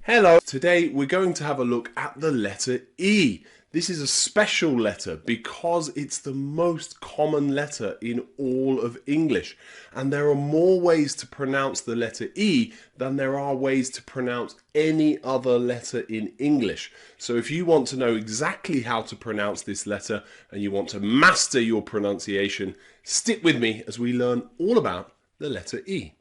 Hello, today we're going to have a look at the letter E. This is a special letter because it's the most common letter in all of English. And there are more ways to pronounce the letter E than there are ways to pronounce any other letter in English. So if you want to know exactly how to pronounce this letter and you want to master your pronunciation, stick with me as we learn all about the letter E.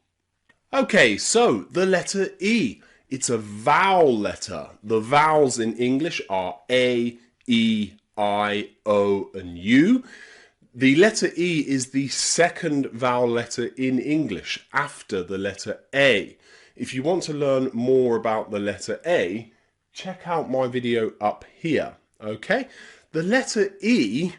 Okay, so the letter E. It's a vowel letter. The vowels in English are A, E, I, O, and U. The letter E is the second vowel letter in English after the letter A. If you want to learn more about the letter A, check out my video up here. Okay? The letter E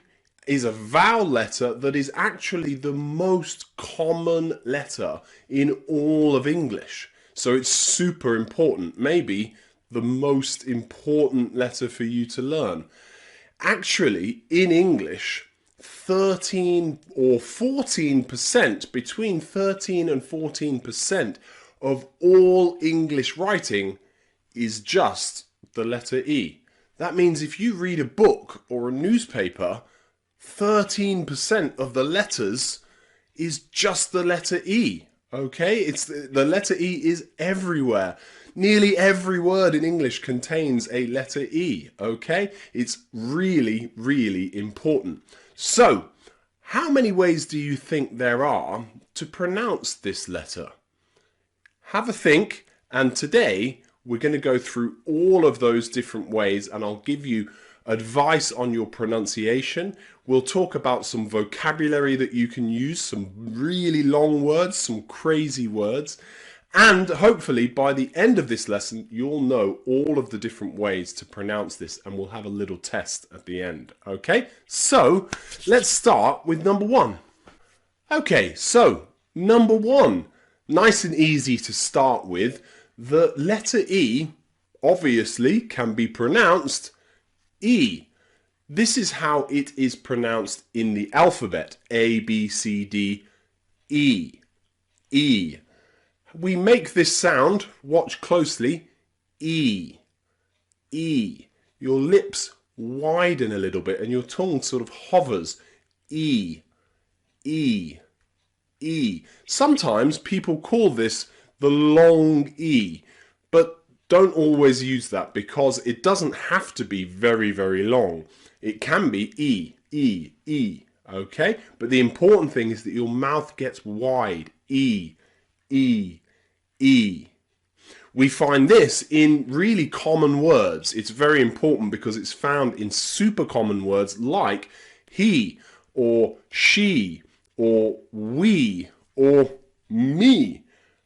is a vowel letter that is actually the most common letter in all of English. So it's super important, maybe the most important letter for you to learn. Actually, in English, 13 or 14%, between 13 and 14% of all English writing is just the letter E. That means if you read a book or a newspaper, 13% of the letters is just the letter E. Okay, it's the letter E is everywhere. Nearly every word in English contains a letter E. Okay, it's really, really important. So, how many ways do you think there are to pronounce this letter? Have a think, and today we're going to go through all of those different ways, and I'll give you advice on your pronunciation. We'll talk about some vocabulary that you can use, some really long words, some crazy words, and hopefully by the end of this lesson you'll know all of the different ways to pronounce this, and we'll have a little test at the end. Okay, so let's start with number one. Okay, so number one, nice and easy to start with. The letter E obviously can be pronounced E. This is how it is pronounced in the alphabet. A, B, C, D, E. E. We make this sound, watch closely, E. E. Your lips widen a little bit and your tongue sort of hovers. E. E. E. Sometimes people call this the long E, but don't always use that because it doesn't have to be very, very long. It can be E, E, E, okay? But the important thing is that your mouth gets wide. E, E, E. We find this in really common words. It's very important because it's found in super common words like he, or she, or we, or me.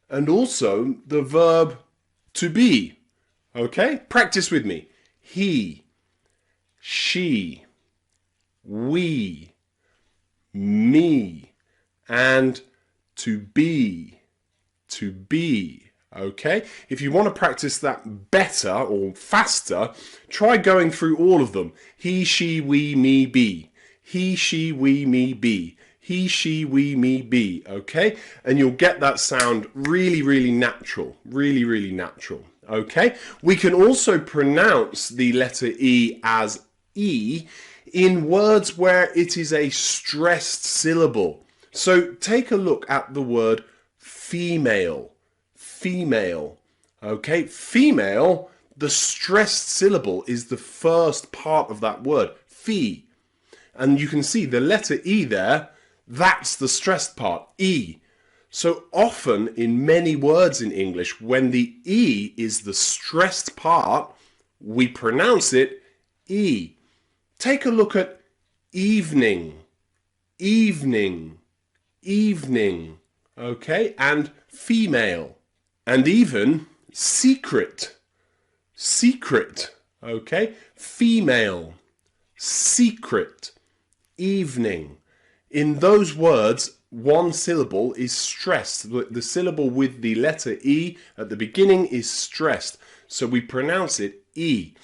And also the verb to be. Okay? Practice with me. He, she, we, me, and to be. To be. Okay? If you want to practice that better or faster, try going through all of them. He, she, we, me, be. He, she, we, me, be. He, she, we, me, be. Okay? And you'll get that sound really, really natural. Really, really natural. Okay? We can also pronounce the letter E as E in words where it is a stressed syllable. So take a look at the word female. Female. Okay? Female, the stressed syllable is the first part of that word. Fee. And you can see the letter E there, that's the stressed part, E. So often in many words in English, when the E is the stressed part, we pronounce it E. Take a look at evening, evening, evening, okay? And female, and even secret, secret, okay? Female, secret, evening. In those words, one syllable is stressed. The syllable with the letter E at the beginning is stressed. So we pronounce it E.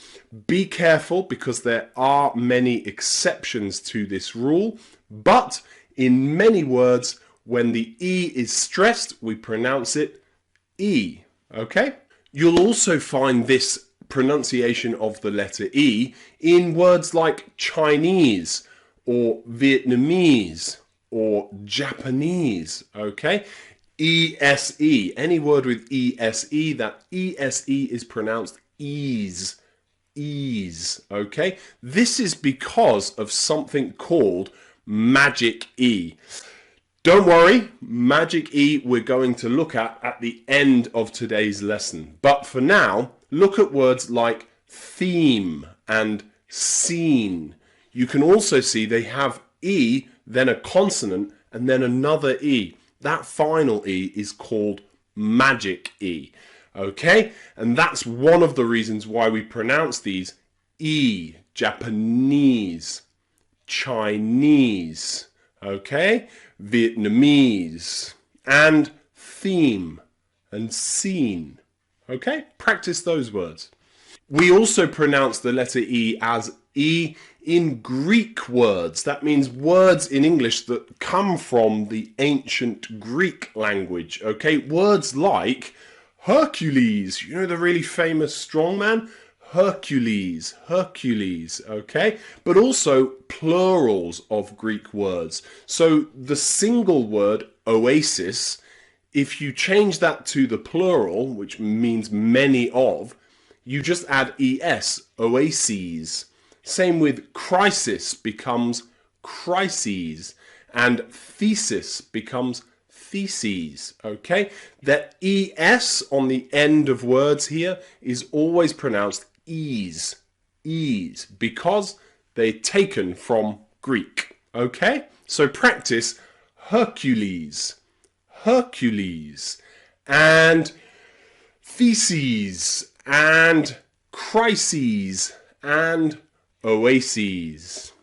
Be careful because there are many exceptions to this rule. But in many words, when the E is stressed, we pronounce it E. Okay? You'll also find this pronunciation of the letter E in words like Chinese or Vietnamese or Japanese, okay? ESE, any word with ESE, that ESE is pronounced ease, ease, okay? This is because of something called magic E. Don't worry, Magic E we're going to look at the end of today's lesson. But for now, look at words like theme and scene. You can also see they have E, then a consonant, and then another E. That final E is called Magic E. Okay? And that's one of the reasons why we pronounce these E. Japanese, Chinese, okay? Vietnamese, and theme and scene. Okay? Practice those words. We also pronounce the letter E as E in Greek words. That means words in English that come from the ancient Greek language. Okay? Words like Hercules, you know, the really famous strongman? Hercules, Hercules, okay? But also plurals of Greek words. So the single word oasis, if you change that to the plural, which means many of, you just add es, oases. Same with crisis becomes crises, and thesis becomes theses, okay? That es on the end of words here is always pronounced ease, ease, because they're taken from Greek, okay? So practice Hercules, Hercules, and theses, and crises, and oases.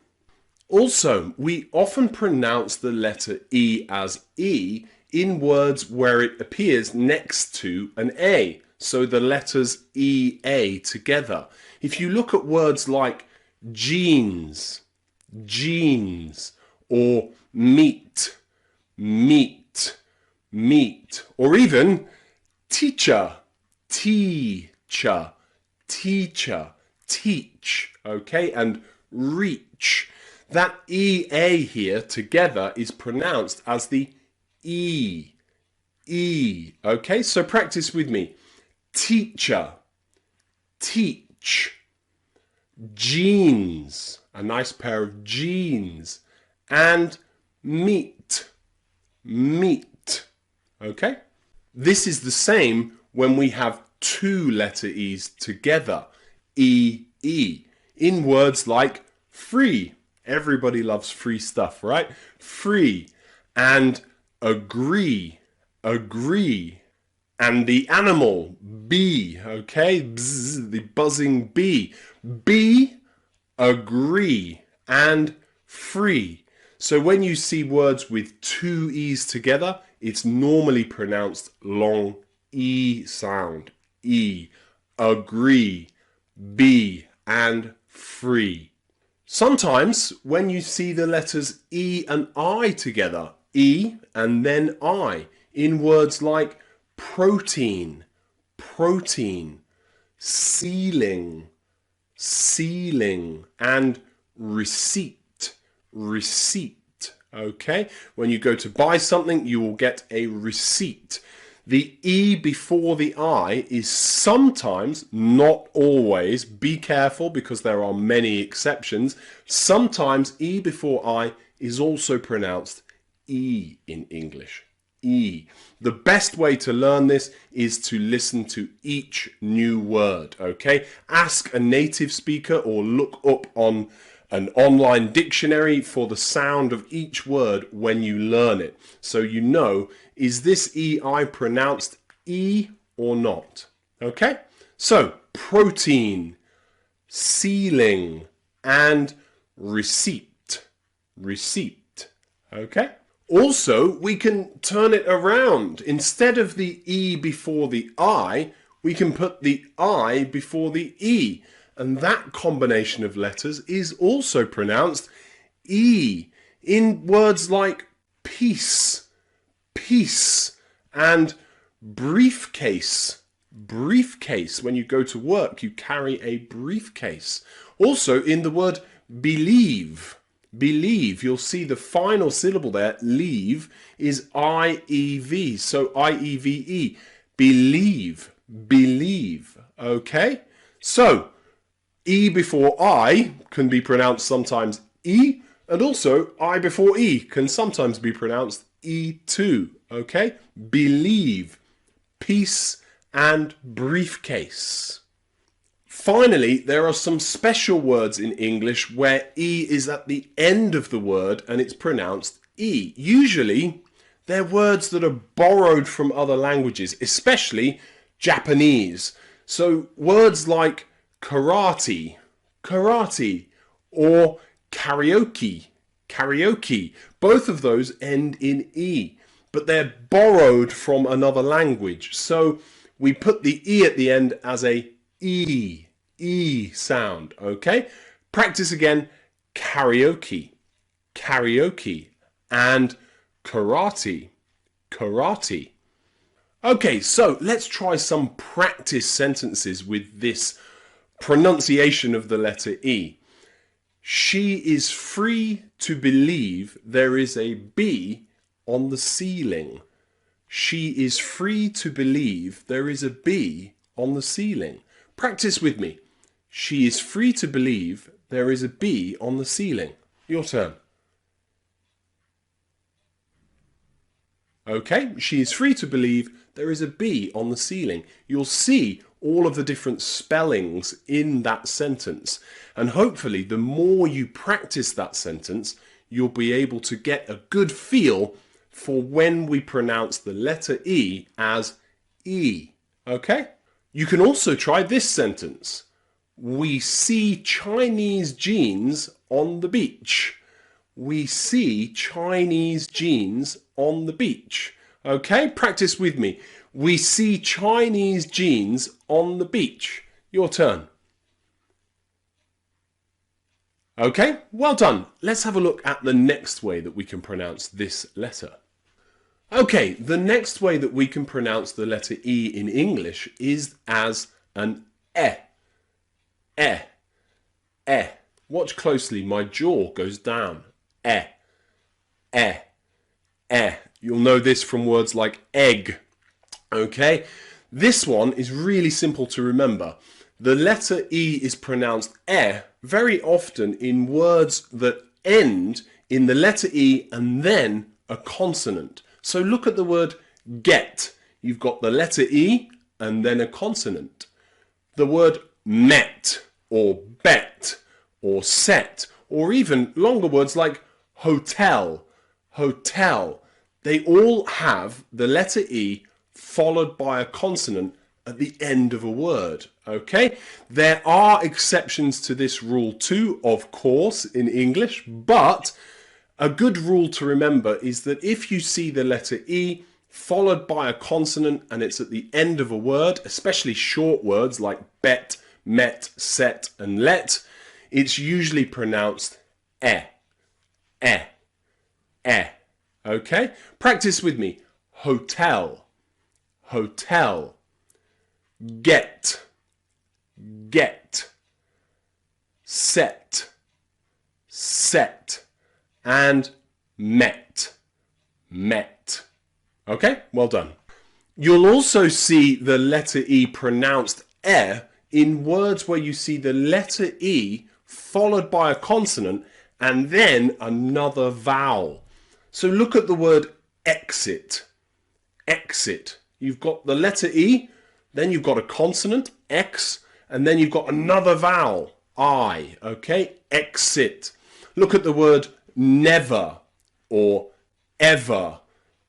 Also, we often pronounce the letter E as E in words where it appears next to an A. So the letters EA together. If you look at words like jeans, jeans, or meat, meat, meat, or even teacher, teacher, teacher, teach, okay, and reach. That EA here together is pronounced as the E, E, okay, so practice with me. Teacher, teach, jeans, a nice pair of jeans, and meat, meat, okay? This is the same when we have two letter E's together, E, E, in words like free. Everybody loves free stuff, right? Free, and agree, agree, and the animal, bee, okay? Bzz, the buzzing bee. Bee, agree, and free. So when you see words with two E's together, it's normally pronounced long E sound. E, agree, be, and free. Sometimes when you see the letters E and I together, E and then I, in words like protein, protein, ceiling, ceiling, and receipt, receipt, okay? When you go to buy something, you will get a receipt. The E before the I is sometimes, not always, be careful because there are many exceptions, sometimes E before I is also pronounced E in English. E. The best way to learn this is to listen to each new word, okay? Ask a native speaker or look up on an online dictionary for the sound of each word when you learn it. So you know, is this EI pronounced E or not? Okay? So, protein, ceiling, and receipt. Receipt. Okay? Also, we can turn it around. Instead of the E before the I, we can put the I before the E. And that combination of letters is also pronounced E in words like peace, peace, and briefcase, briefcase. When you go to work, you carry a briefcase. Also, in the word believe, believe, you'll see the final syllable there, leave, is I-E-V. So I-E-V-E, believe, believe. Okay? So, E before I can be pronounced sometimes E, and also I before E can sometimes be pronounced E too. Okay? Believe, peace, and briefcase. Finally, there are some special words in English where E is at the end of the word and it's pronounced E. Usually, they're words that are borrowed from other languages, especially Japanese. So words like karate, karate, or karaoke, karaoke, both of those end in E, but they're borrowed from another language. So we put the E at the end as a E sound, okay? Practice again, karaoke, karaoke, and karate, karate. Okay, so let's try some practice sentences with this pronunciation of the letter E. She is free to believe there is a bee on the ceiling. She is free to believe there is a bee on the ceiling. Practice with me. She is free to believe there is a bee on the ceiling. Your turn. Okay, she is free to believe there is a bee on the ceiling. You'll see all of the different spellings in that sentence. And hopefully, the more you practice that sentence, you'll be able to get a good feel for when we pronounce the letter E as E. Okay? You can also try this sentence. We see Chinese jeans on the beach. We see Chinese jeans on the beach. Okay, practice with me. We see Chinese jeans on the beach. Your turn. Okay, well done. Let's have a look at the next way that we can pronounce this letter. Okay, the next way that we can pronounce the letter E in English is as an E. E. E. Watch closely, my jaw goes down. E. E. E. You'll know this from words like egg. Okay, this one is really simple to remember. The letter E is pronounced E very often in words that end in the letter E and then a consonant. So look at the word get. You've got the letter E and then a consonant. The word met or bet or set, or even longer words like hotel, hotel. They all have the letter E followed by a consonant at the end of a word, okay? There are exceptions to this rule too, of course, in English, but a good rule to remember is that if you see the letter E followed by a consonant and it's at the end of a word, especially short words like bet, met, set, and let, it's usually pronounced E, E, E. Okay? Practice with me. Hotel, hotel. Get, get. Set, set. And met, met. Okay? Well done. You'll also see the letter E pronounced E in words where you see the letter E followed by a consonant and then another vowel. So look at the word exit. Exit. You've got the letter E, then you've got a consonant, X, and then you've got another vowel, I. Okay? Exit. Look at the word never, or ever,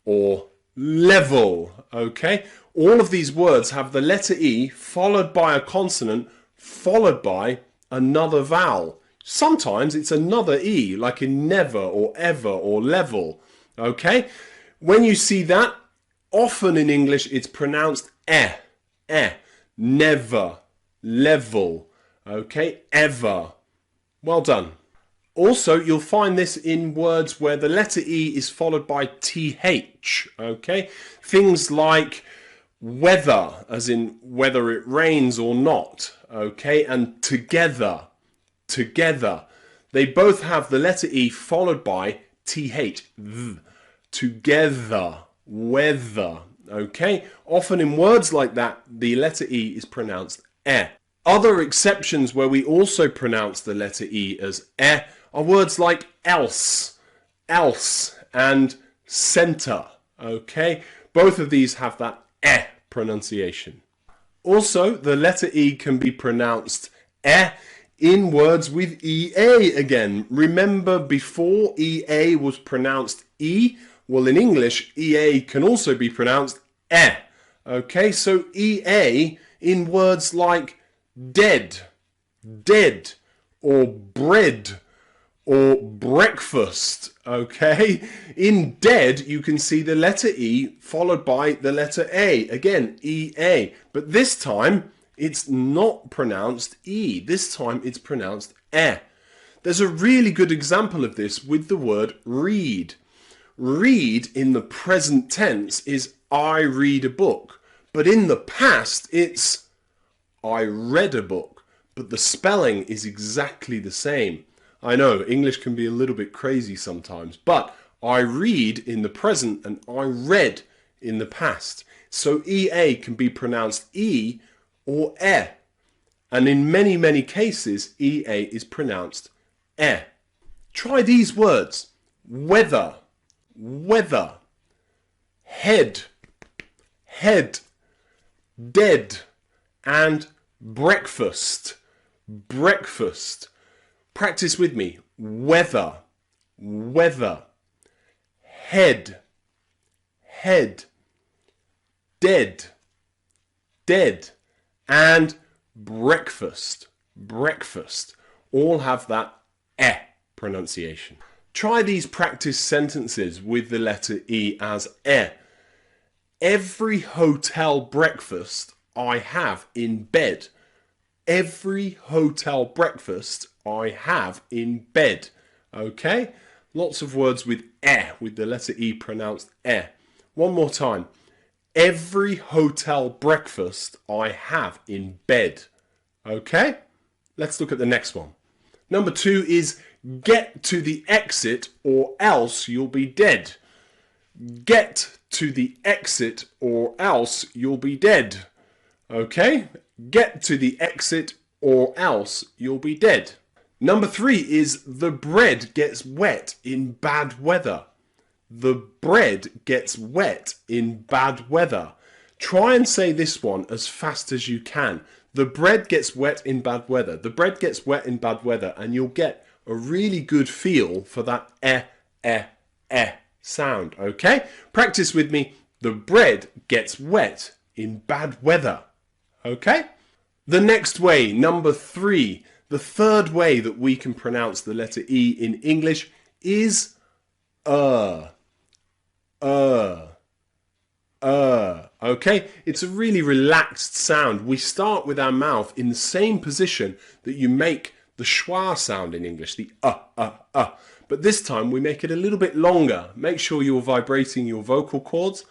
or level. Okay? All of these words have the letter E followed by a consonant, followed by another vowel. Sometimes it's another E, like in never or ever or level. Okay? When you see that, often in English it's pronounced never, level. Okay? Ever. Well done. Also, you'll find this in words where the letter E is followed by TH. Okay? Things like weather, as in whether it rains or not, okay? And together, together. They both have the letter E followed by TH, th, together, weather, okay? Often in words like that, the letter E is pronounced eh. Other exceptions where we also pronounce the letter E as eh are words like else, else, and center, okay? Both of these have that eh pronunciation. Also, the letter E can be pronounced eh in words with EA again. Remember, before EA was pronounced E? Well, in English, EA can also be pronounced eh. Okay, so EA in words like dead, dead, or bread, or breakfast, okay? In dead, you can see the letter E followed by the letter A. Again, EA. But this time, it's not pronounced E. This time, it's pronounced eh. There's a really good example of this with the word read. Read in the present tense is I read a book. But in the past, it's I read a book. But the spelling is exactly the same. I know, English can be a little bit crazy sometimes, but I read in the present and I read in the past. So EA can be pronounced E or E. And in many, many cases, EA is pronounced E. Try these words. Weather, weather. Head, head. Dead. And breakfast, breakfast. Practice with me. Weather, weather. Head, head. Dead, dead. And breakfast, breakfast. All have that eh pronunciation. Try these practice sentences with the letter E as eh. Every hotel breakfast I have in bed. Every hotel breakfast I have in bed. Okay? Lots of words with eh, with the letter E pronounced eh. One more time. Every hotel breakfast I have in bed. Okay? Let's look at the next one. Number 2 is get to the exit or else you'll be dead. Get to the exit or else you'll be dead. Okay? Get to the exit or else you'll be dead. Number 3 is the bread gets wet in bad weather. The bread gets wet in bad weather. Try and say this one as fast as you can. The bread gets wet in bad weather. The bread gets wet in bad weather, and you'll get a really good feel for that sound, okay? Practice with me. The bread gets wet in bad weather, okay? The next way, number 3, the third way that we can pronounce the letter E in English is okay? It's a really relaxed sound. We start with our mouth in the same position that you make the schwa sound in English, the But this time we make it a little bit longer. Make sure you're vibrating your vocal cords.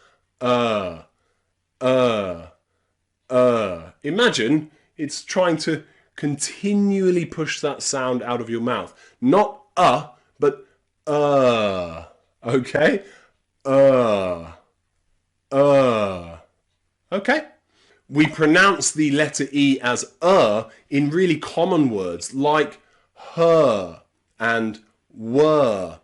Imagine it's trying to continually push that sound out of your mouth. Not but okay? Okay? We pronounce the letter E as in really common words like her and were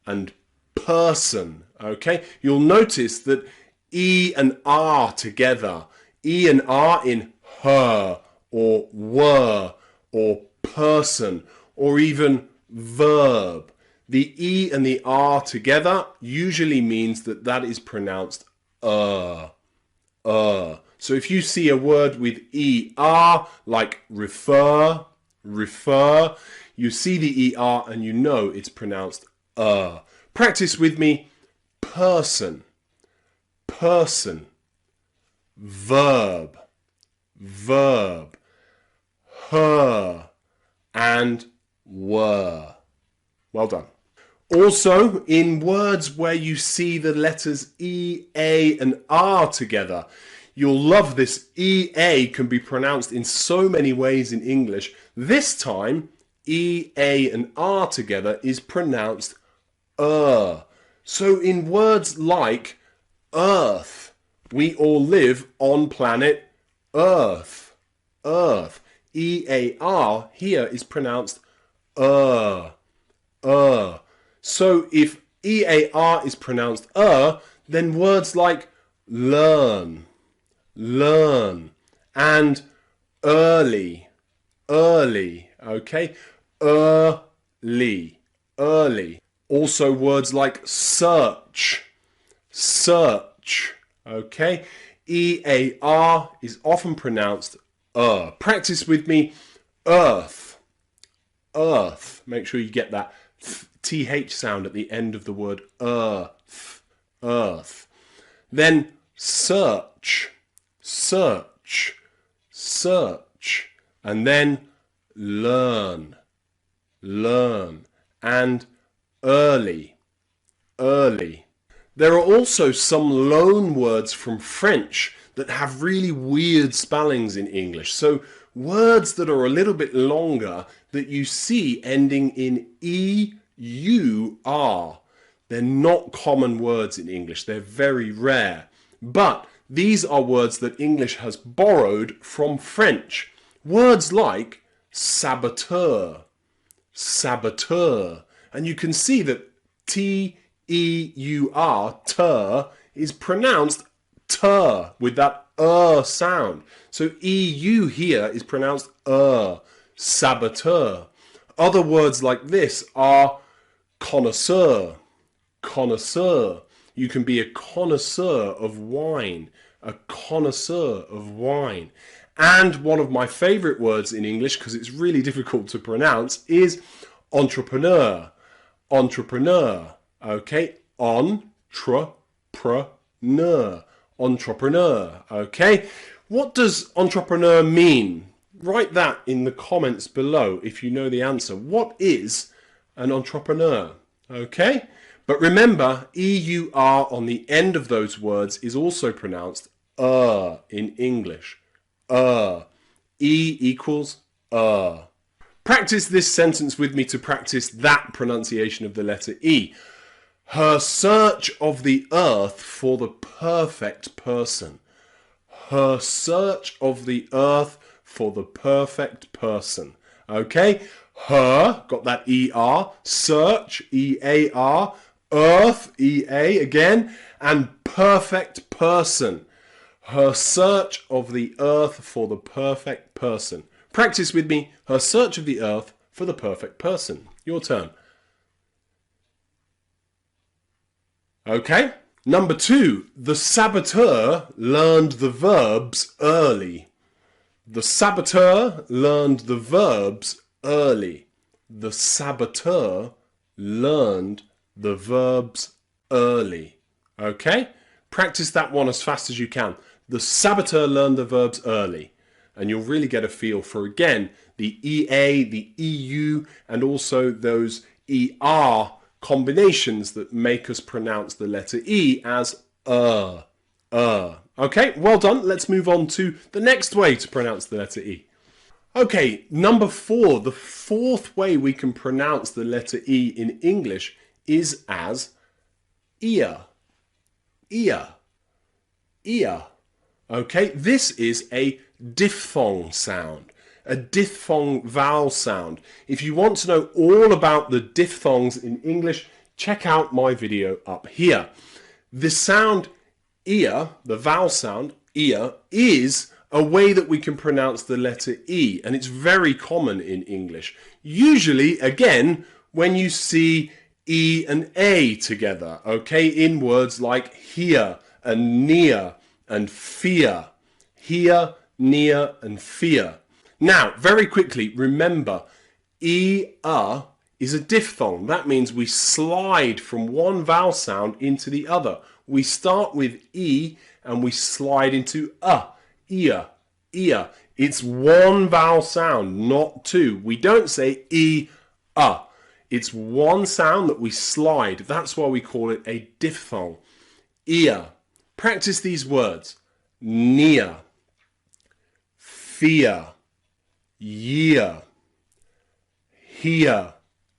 and person, okay? You'll notice that E and R together, E and R in her or were or person or even verb. The E and the R together usually means that that is pronounced So if you see a word with ER, like refer, you see the ER and you know it's pronounced Practice with me. Person, person. Verb, verb. Her and were. Well done. Also, in words where you see the letters E, A, and R together, You'll love this. EA can be pronounced in so many ways in English. This time, E, A, and R together is pronounced So in words like Earth, we all live on planet Earth. Earth. E-A-R here is pronounced So if E-A-R is pronounced then words like learn, learn, and early, early, okay? Early, early. Also words like search, search, okay? E-A-R is often pronounced Practice with me, earth, earth. Make sure you get that TH sound at the end of the word earth, earth. Then search, search, search. And then learn, learn. And early, early. There are also some loan words from French that have really weird spellings in English. So words that are a little bit longer that you see ending in E-U-R. They're not common words in English. They're very rare. But these are words that English has borrowed from French. Words like saboteur, saboteur. And you can see that T-E-U-R, ter, is pronounced ter with that sound. So EU here is pronounced saboteur. Other words like this are connoisseur, connoisseur. You can be a connoisseur of wine, a connoisseur of wine. And one of my favorite words in English, because it's really difficult to pronounce, is entrepreneur, entrepreneur. Okay, entrepreneur, entrepreneur. Okay, what does entrepreneur mean? Write that in the comments below if you know the answer. What is an entrepreneur? Okay, but remember, E-U-R on the end of those words is also pronounced in English. E equals Practice this sentence with me to practice that pronunciation of the letter E. Her search of the earth for the perfect person. Her search of the earth for the perfect person. Okay? Her, got that E-R, search, E-A-R, earth, E-A again, and perfect person. Her search of the earth for the perfect person. Practice with me, her search of the earth for the perfect person. Your turn. Okay, number 2, the saboteur learned the verbs early. The saboteur learned the verbs early. The saboteur learned the verbs early. Okay, practice that one as fast as you can. The saboteur learned the verbs early. And you'll really get a feel for, again, the EA, the EU, and also those ER combinations that make us pronounce the letter E as Okay, well done. Let's move on to the next way to pronounce the letter E. Okay, number 4. The fourth way we can pronounce the letter E in English is as ear. Ear. Ear. Okay, this is a diphthong sound. A diphthong vowel sound. If you want to know all about the diphthongs in English, check out my video up here. The sound ear, the vowel sound ear, is a way that we can pronounce the letter E, and it's very common in English. Usually, again, when you see E and A together, okay, in words like here and near and fear. Here, near, and fear. Now, very quickly, remember, E-A is a diphthong. That means we slide from one vowel sound into the other. We start with E and we slide into ear, ear. It's one vowel sound, not two. We don't say E-A. It's one sound that we slide. That's why we call it a diphthong. Ear. Practice these words. near, fear, year, here,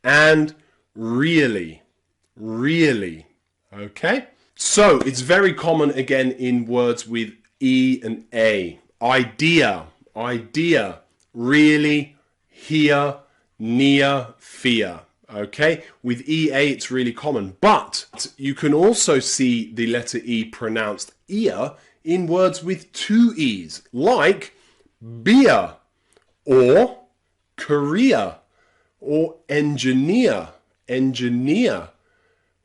and really, really, okay? So it's very common again in words with E and A. Idea, idea, really, here, near, fear. Okay, with EA it's really common, but you can also see the letter E pronounced ear in words with two E's, like beer, or career, or engineer, engineer.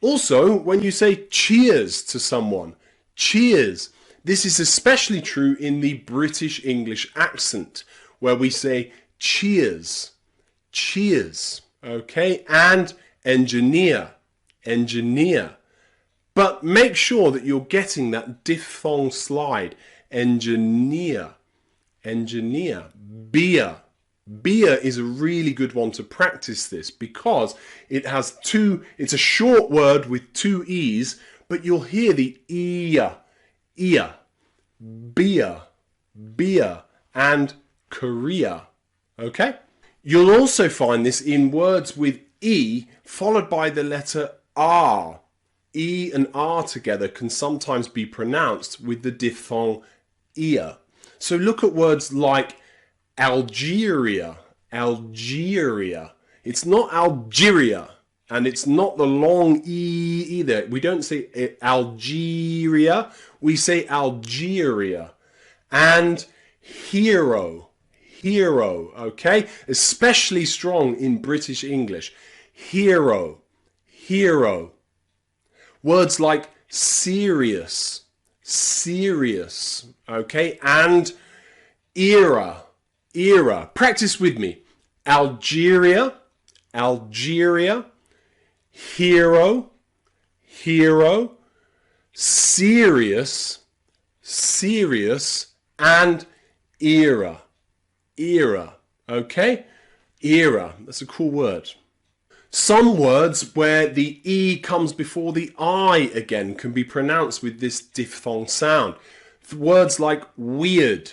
Also, when you say cheers to someone, cheers. This is especially true in the British English accent, where we say cheers, cheers, okay? And engineer, engineer. But make sure that you're getting that diphthong slide. Engineer, engineer. Beer. Beer is a really good one to practice this because it has it's a short word with two E's, but you'll hear the ear, ear, beer, beer, and career, okay? You'll also find this in words with E followed by the letter R. E and R together can sometimes be pronounced with the diphthong ear. So look at words like Algeria, Algeria. It's not Algeria, and it's not the long E either. We don't say Algeria, we say Algeria. And hero, hero, okay? Especially strong in British English. Hero, hero. Words like serious, serious, okay? And era, era. Practice with me. Algeria, Algeria, hero, hero, serious, serious, and era, era, okay? Era, that's a cool word. Some words where the E comes before the I again can be pronounced with this diphthong sound. Words like weird,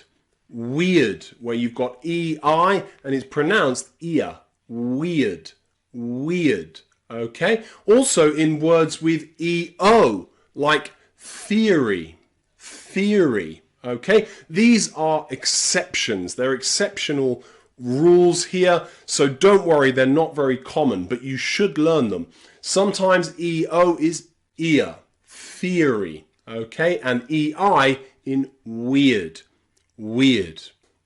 weird, where you've got EI and it's pronounced ear, weird, weird, okay? Also in words with EO, like theory, theory, okay? These are exceptions, they're exceptional rules here, so don't worry, they're not very common, but you should learn them. Sometimes EO is ear, theory, okay? And EI in weird, weird.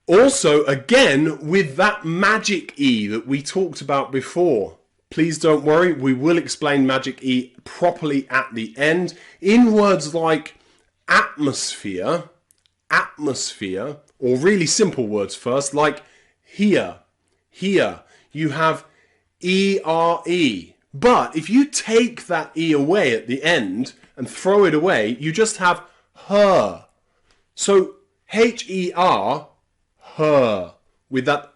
Also, again, with that magic E that we talked about before, please don't worry, we will explain magic E properly at the end. In words like atmosphere, atmosphere, or really simple words first, like here, here, you have E-R-E. But if you take that E away at the end and throw it away, you just have her. So H-E-R, her, with that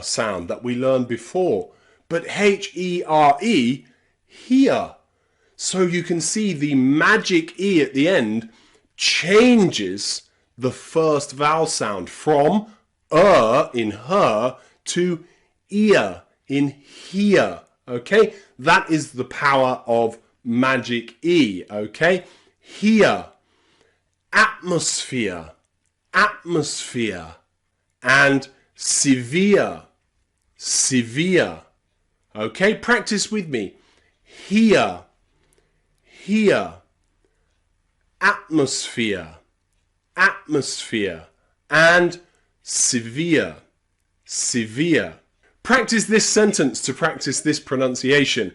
sound that we learned before. But H-E-R-E, here. So you can see the magic E at the end changes the first vowel sound from in her to ear in here, okay? That is the power of magic E, okay? Here, atmosphere, atmosphere, and severe, severe, okay? Practice with me. Here, here, atmosphere, atmosphere, and severe, severe. Practice this sentence to practice this pronunciation.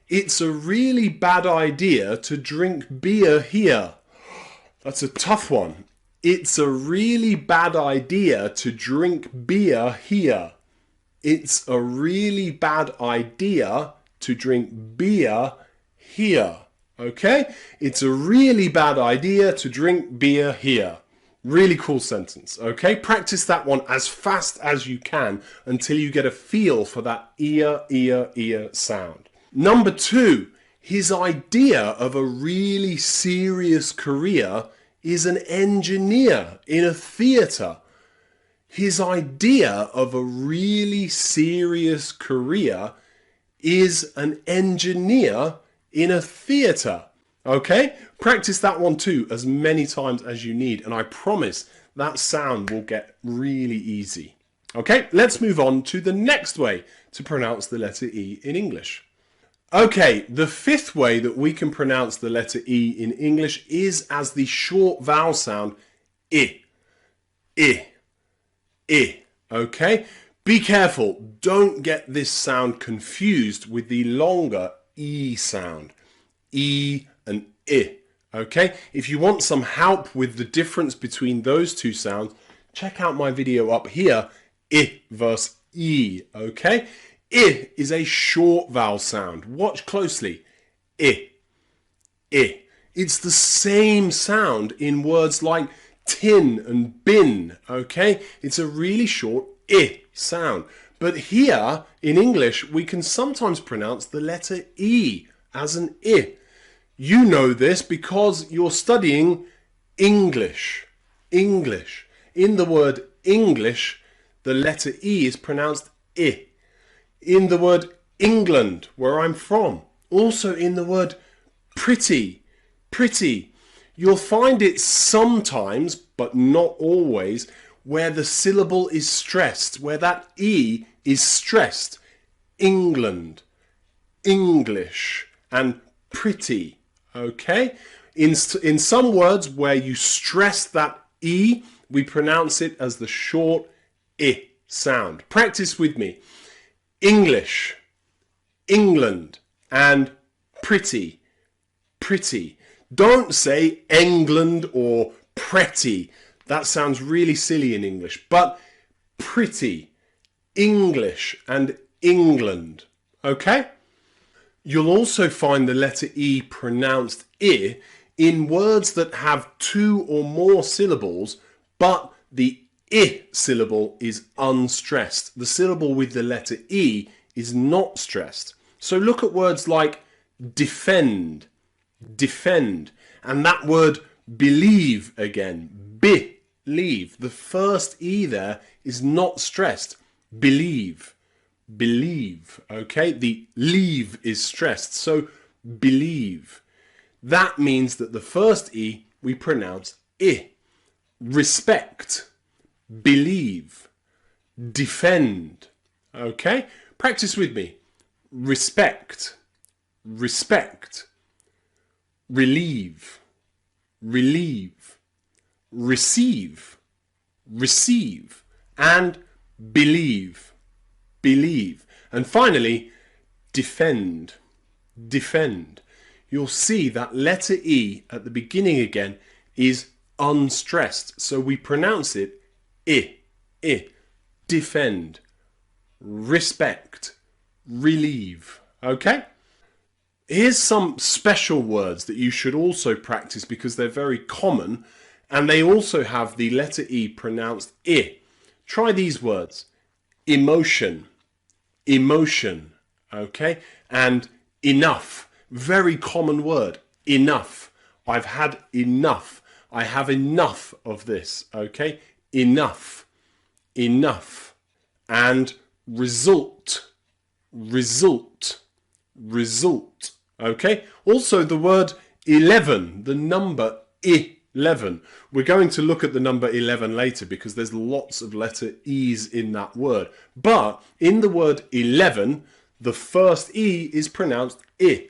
It's a really bad idea to drink beer here. That's a tough one. It's a really bad idea to drink beer here. It's a really bad idea to drink beer here. Okay? It's a really bad idea to drink beer here. Really cool sentence, okay? Practice that one as fast as you can until you get a feel for that ear, ear, ear sound. Number 2, his idea of a really serious career is an engineer in a theatre. His idea of a really serious career is an engineer in a theatre. Okay? Practice that one too as many times as you need, and I promise that sound will get really easy. Okay, let's move on to the next way to pronounce the letter E in English. Okay, the fifth way that we can pronounce the letter E in English is as the short vowel sound I. I. I. Okay? Be careful, don't get this sound confused with the longer E sound. E and I. Okay? If you want some help with the difference between those two sounds, check out my video up here, I versus E. Okay? I is a short vowel sound. Watch closely. I. I. It's the same sound in words like tin and bin. Okay? It's a really short I sound. But here in English, we can sometimes pronounce the letter E as an I. You know this because you're studying English. English. In the word English, the letter E is pronounced I. In the word England, where I'm from, also in the word pretty, pretty, you'll find it sometimes, but not always, where the syllable is stressed, where that E is stressed. England, English, and pretty. Okay? In some words where you stress that E, we pronounce it as the short I sound. Practice with me. English, England, and pretty, pretty. Don't say England or pretty. That sounds really silly in English, but pretty, English, and England. Okay? You'll also find the letter E pronounced I in words that have two or more syllables, but the I syllable is unstressed. The syllable with the letter E is not stressed. So look at words like defend, defend, and that word believe again, believe. The first E there is not stressed. Believe, believe, okay? The leave is stressed, so believe. That means that the first E we pronounce I. Respect, believe, defend, okay? Practice with me. Respect, respect, relieve, relieve, receive, receive, and believe, believe. And finally, defend, defend. You'll see that letter E at the beginning again is unstressed. So we pronounce it I, defend, respect, relieve. Okay? Here's some special words that you should also practice because they're very common and they also have the letter E pronounced I. Try these words. Emotion, emotion, okay? And enough, very common word, enough. I've had enough. I have enough of this, okay? Enough, enough. And result, result, result, okay? Also the word 11, the number 11. We're going to look at the number 11 later because there's lots of letter E's in that word. But in the word 11, the first E is pronounced I.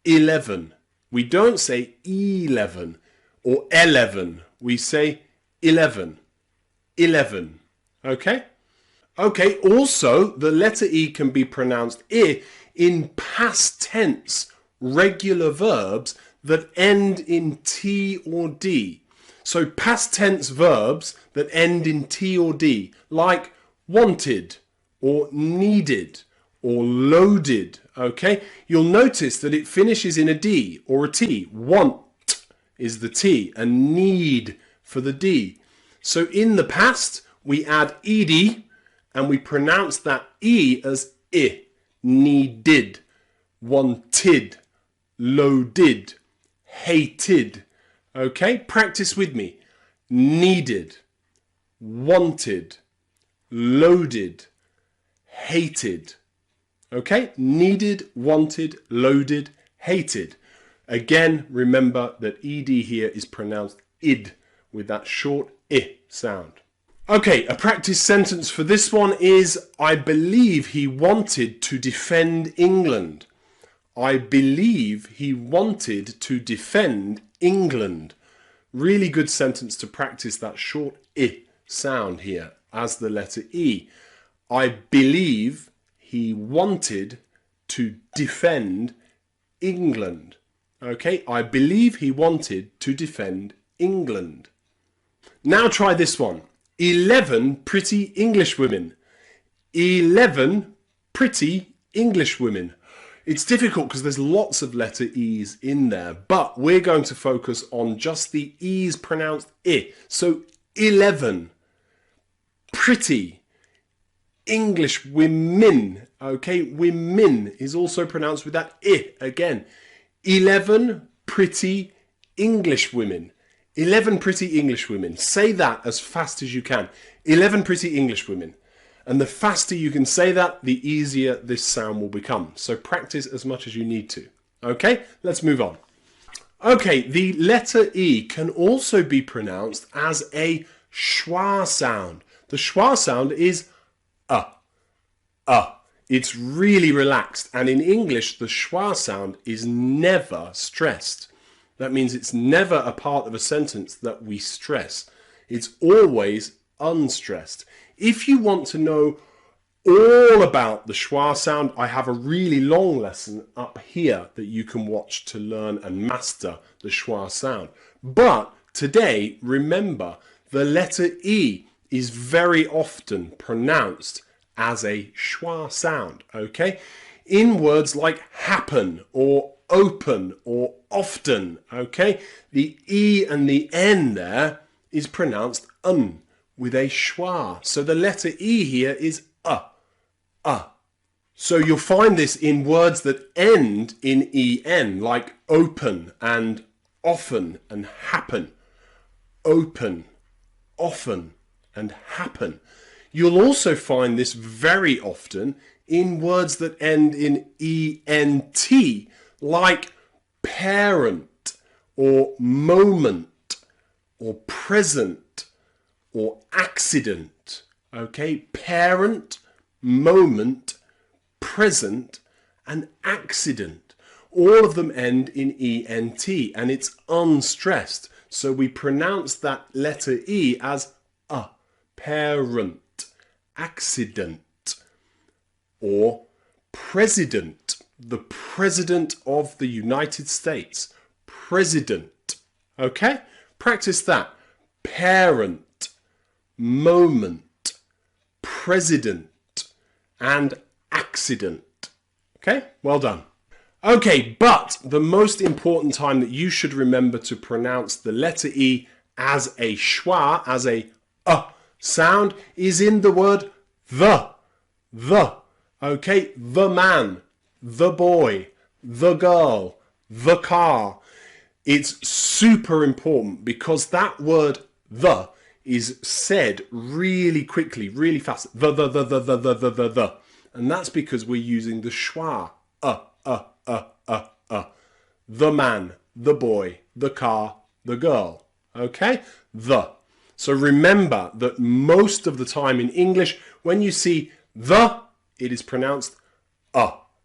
11. We don't say 11 or 11. We say 11. 11. Okay? Okay, also the letter E can be pronounced I in past tense regular verbs that end in T or D. So past tense verbs that end in T or D, like wanted or needed or loaded, okay? You'll notice that it finishes in a D or a T. Want is the T and need for the D. So in the past, we add ed and we pronounce that E as I. Needed, wanted, loaded, hated. Okay, practice with me. Needed, wanted, loaded, hated. Okay, needed, wanted, loaded, hated. Again, remember that ed here is pronounced id with that short I sound. Okay, a practice sentence for this one is, I believe he wanted to defend England. I believe he wanted to defend England. Really good sentence to practice that short I sound here as the letter E. I believe he wanted to defend England. Okay, I believe he wanted to defend England. Now try this one. 11 pretty English women. 11 pretty English women. It's difficult because there's lots of letter E's in there, but we're going to focus on just the E's pronounced I. So 11 pretty English women. Okay, women is also pronounced with that I again. 11 pretty English women. 11 pretty English women. Say that as fast as you can. 11 pretty English women. And the faster you can say that, the easier this sound will become. So practice as much as you need to. Okay, let's move on. Okay, the letter E can also be pronounced as a schwa sound. The schwa sound is It's really relaxed, and in English the schwa sound is never stressed. That means it's never a part of a sentence that we stress. It's always unstressed. If you want to know all about the schwa sound, I have a really long lesson up here that you can watch to learn and master the schwa sound. But today, remember, the letter E is very often pronounced as a schwa sound, okay? In words like happen or open or often, okay? The E and the N there is pronounced with a schwa. So the letter E here is So you'll find this in words that end in en, like open and often and happen. Open, often, and happen. You'll also find this very often in words that end in ent, like parent, or moment, or present, or accident. Okay, parent, moment, present, and accident. All of them end in ent, and it's unstressed. So we pronounce that letter E as parent, accident, or president. The President of the United States. President. Okay? Practice that. Parent, moment, president, and accident. Okay? Well done. Okay, but the most important time that you should remember to pronounce the letter E as a schwa, as a sound, is in the word the. Okay? The man, the boy, the girl, the car. It's super important because that word the is said really quickly, really fast. The. And that's because we're using the schwa. The man, the boy, the car, the girl. Okay? The. So remember that most of the time in English, when you see the, it is pronounced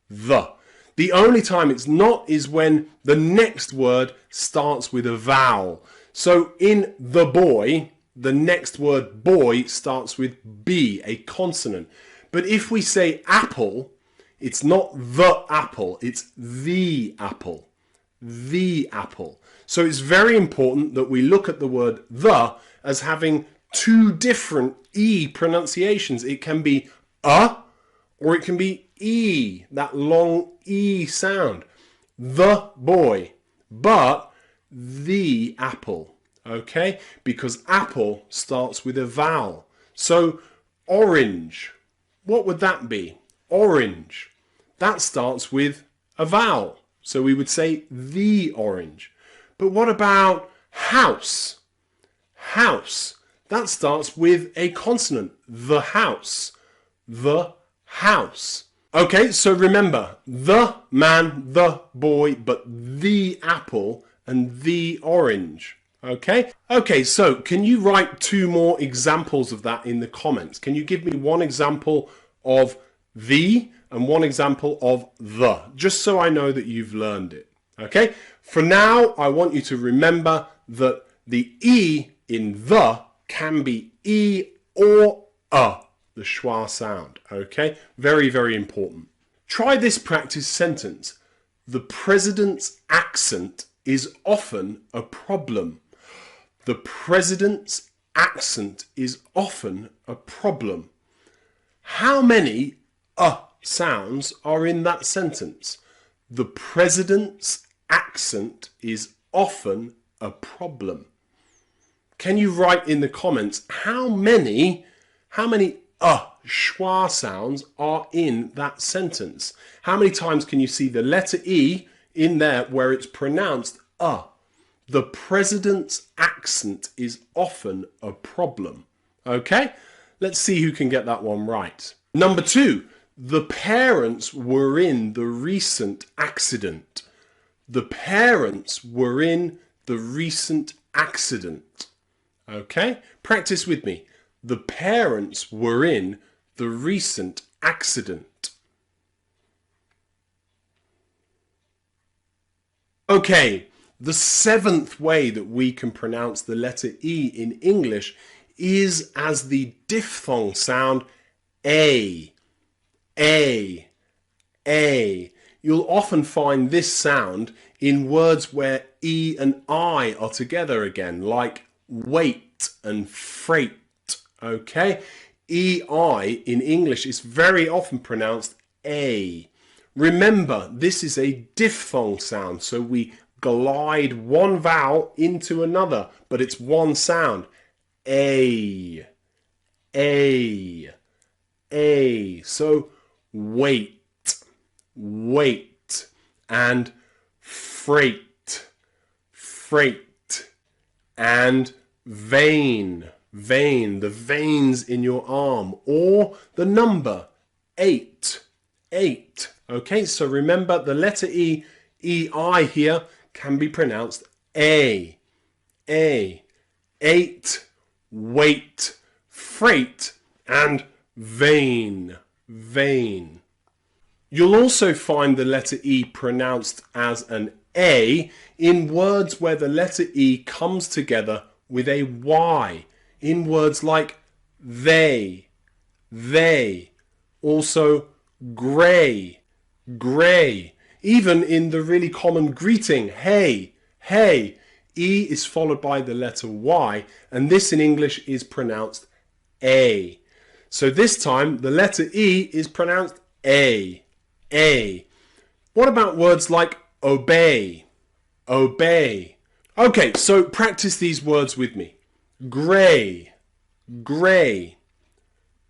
the. The only time it's not is when the next word starts with a vowel. So in the boy, the next word boy starts with B, a consonant. But if we say apple, it's not the apple, it's the apple. The apple. So it's very important that we look at the word the as having two different E pronunciations. It can be or it can be E, that long E sound. The boy, but the apple, okay? Because apple starts with a vowel. So orange, what would that be? Orange, that starts with a vowel. So we would say the orange. But what about House. House. That starts with a consonant. The house. The house. Okay, so remember, the man, the boy, but the apple and the orange. Okay? Okay, so can you write 2 more examples of that in the comments? Can you give me one example of the and one example of the, just so I know that you've learned it. Okay? For now, I want you to remember that the E in the can be E or A, the schwa sound. Okay? Very, very important. Try this practice sentence. The president's accent is often a problem. The president's accent is often a problem. How many sounds are in that sentence? The president's accent is often a problem. Can you write in the comments how many schwa sounds are in that sentence? How many times can you see the letter E in there where it's pronounced The president's accent is often a problem. Okay? Let's see who can get that one right. Number 2, the parents were in the recent accident. The parents were in the recent accident. Okay? Practice with me. The parents were in the recent accident. Okay, the 7th way that we can pronounce the letter E in English is as the diphthong sound A. A. A. You'll often find this sound in words where E and I are together again, like weight and freight. Okay? EI in English is very often pronounced A. Remember, this is a diphthong sound, so we glide one vowel into another, but it's one sound. A. A. A. So weight, weight, and freight, freight, and vein, vein, the veins in your arm, or the number 8, 8. Okay, so remember the letter E, EI here can be pronounced A, A, 8, weight, freight, and vein, vein. You'll also find the letter E pronounced as an A in words where the letter E comes together with a Y, in words like they, also grey, grey, even in the really common greeting, hey, hey. E is followed by the letter Y, and this in English is pronounced A. So this time the letter E is pronounced A, A. What about words like obey, obey? Okay, so practice these words with me. Grey, grey,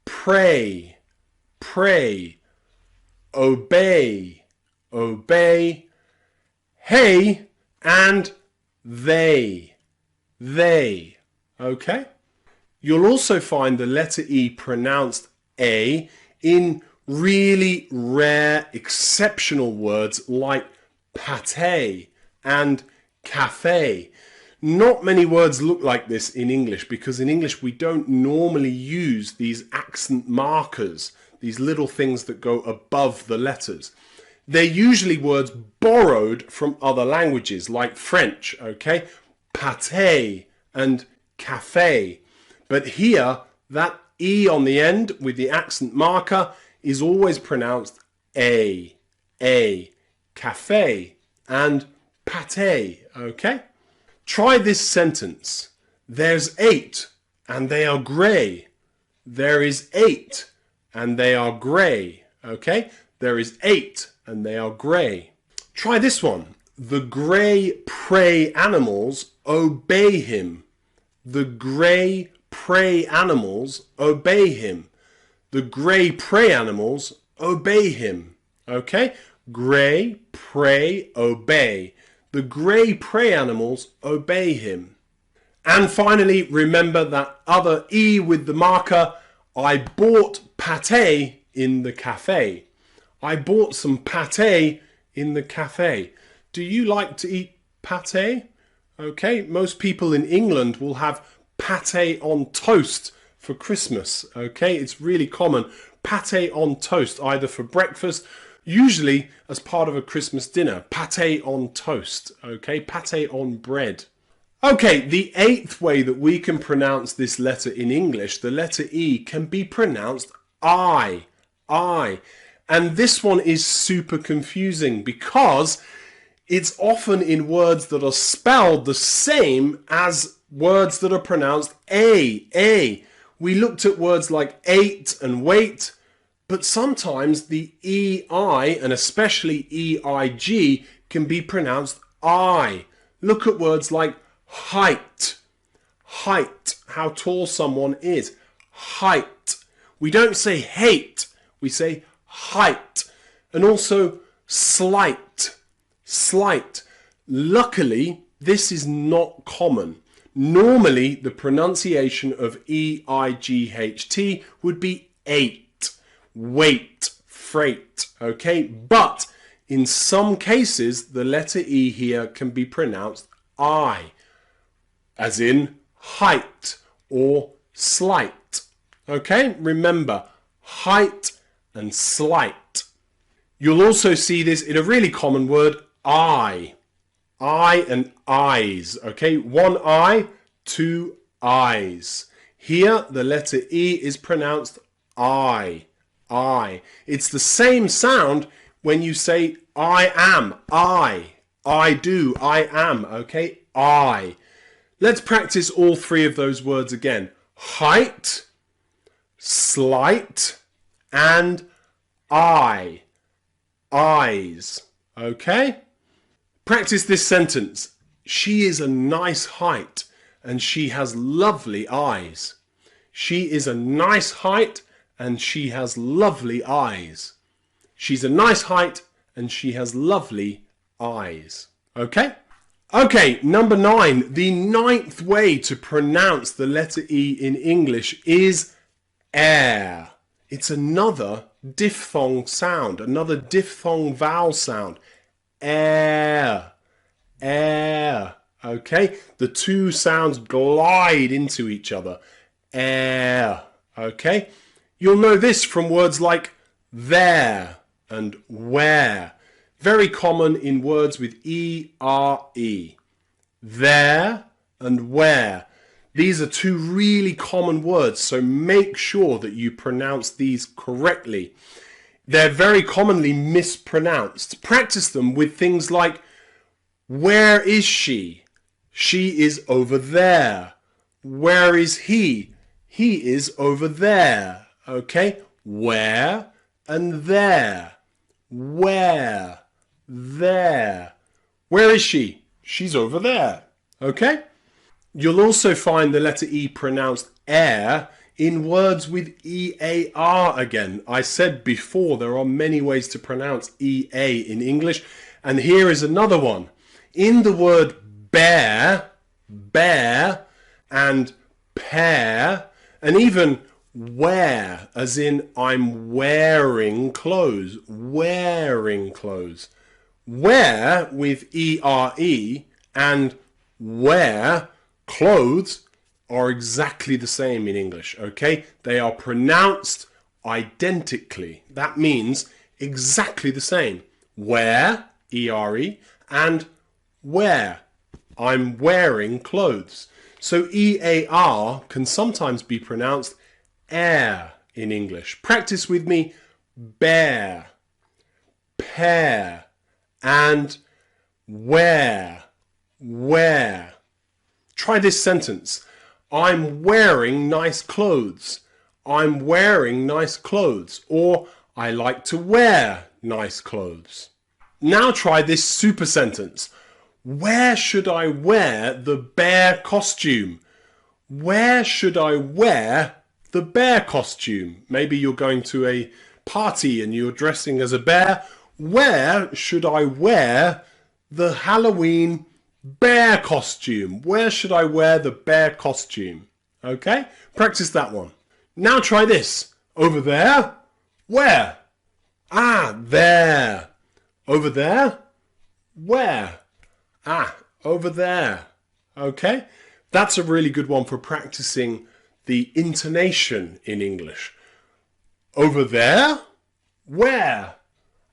pray, pray, obey, obey, hey, and they. Okay? You'll also find the letter E pronounced A in really rare, exceptional words like pâté and café. Not many words look like this in English because in English we don't normally use these accent markers, these little things that go above the letters. They're usually words borrowed from other languages like French, okay? Pâté and café. But here, that E on the end with the accent marker is always pronounced A, café, and pâté, okay? Try this sentence. There's 8 and they are grey. There is 8 and they are grey, okay? There is 8 and they are grey. Try this one. The grey prey animals obey him. The grey prey animals obey him. The grey prey animals obey him. Okay? Grey, prey, obey. The grey prey animals obey him. And finally, remember that other E with the marker. I bought pâté in the cafe. I bought some pâté in the cafe. Do you like to eat pâté? Okay, most people in England will have pâté on toast for Christmas. Okay, it's really common. Pâté on toast, either for breakfast, usually as part of a Christmas dinner. Pâté on toast. Okay, pâté on bread. Okay, the eighth way that we can pronounce this letter in English, the letter E, can be pronounced I. And this one is super confusing because it's often in words that are spelled the same as words that are pronounced A. We looked at words like ate and wait, but sometimes the EI, and especially EIG, can be pronounced I. Look at words like height, how tall someone is, height. We don't say hate, we say height. And also slight. Luckily, this is not common. Normally, the pronunciation of E-I-G-H-T would be eight, weight, freight, okay? But in some cases, the letter E here can be pronounced I, as in height or slight. Okay, remember, height and slight. You'll also see this in a really common word, eye. Eye and eyes, okay? One eye, two eyes. Here, the letter E is pronounced I. It's the same sound when you say I am, I do, I am, okay? I. Let's practice all three of those words again. Height, slight, and eye. Eyes. Okay? Practice this sentence. She is a nice height and she has lovely eyes. She is a nice height and she has lovely eyes. She's a nice height and she has lovely eyes. Okay? Okay, number 9. The ninth way to pronounce the letter E in English is air. It's another diphthong sound, another diphthong vowel sound. Air. Okay? The two sounds glide into each other. Air. Okay? You'll know this from words like there and where. Very common in words with E-R-E. There and where. These are two really common words, so make sure that you pronounce these correctly. They're very commonly mispronounced. Practice them with things like, where is she? She is over there. Where is he? He is over there. Okay? Where and there. Where. There. Where is she? She's over there. Okay? You'll also find the letter E pronounced air in words with E-A-R again. I said before there are many ways to pronounce E-A in English, and here is another one. In the word bear, and pair, and even wear, as in I'm wearing clothes, wearing clothes. Wear with E-R-E and wear, clothes, are exactly the same in English, okay? They are pronounced identically. That means exactly the same. Wear, E-R-E, and wear. I'm wearing clothes. So E-A-R can sometimes be pronounced air in English. Practice with me. Bear, pair, and wear. Try this sentence. I'm wearing nice clothes. I'm wearing nice clothes. Or I like to wear nice clothes. Now try this super sentence. Where should I wear the bear costume? Where should I wear the bear costume? Maybe you're going to a party and you're dressing as a bear. Where should I wear the Halloween Bear costume. Where should I wear the bear costume? Okay, practice that one. Now try this. Over there. Where? Ah, there. Over there. Where? Ah, over there. Okay, that's a really good one for practicing the intonation in English. Over there? Where?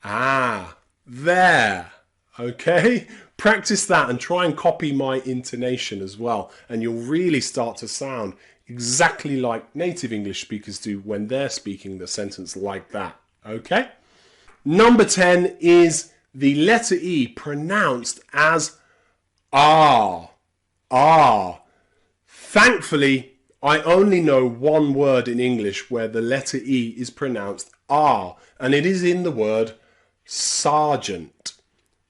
Ah, there. Okay, practice that and try and copy my intonation as well, and you'll really start to sound exactly like native English speakers do when they're speaking the sentence like that. Okay? Number 10 is the letter E pronounced as ah. Ah. Thankfully, I only know one word in English where the letter E is pronounced ah, and it is in the word sergeant.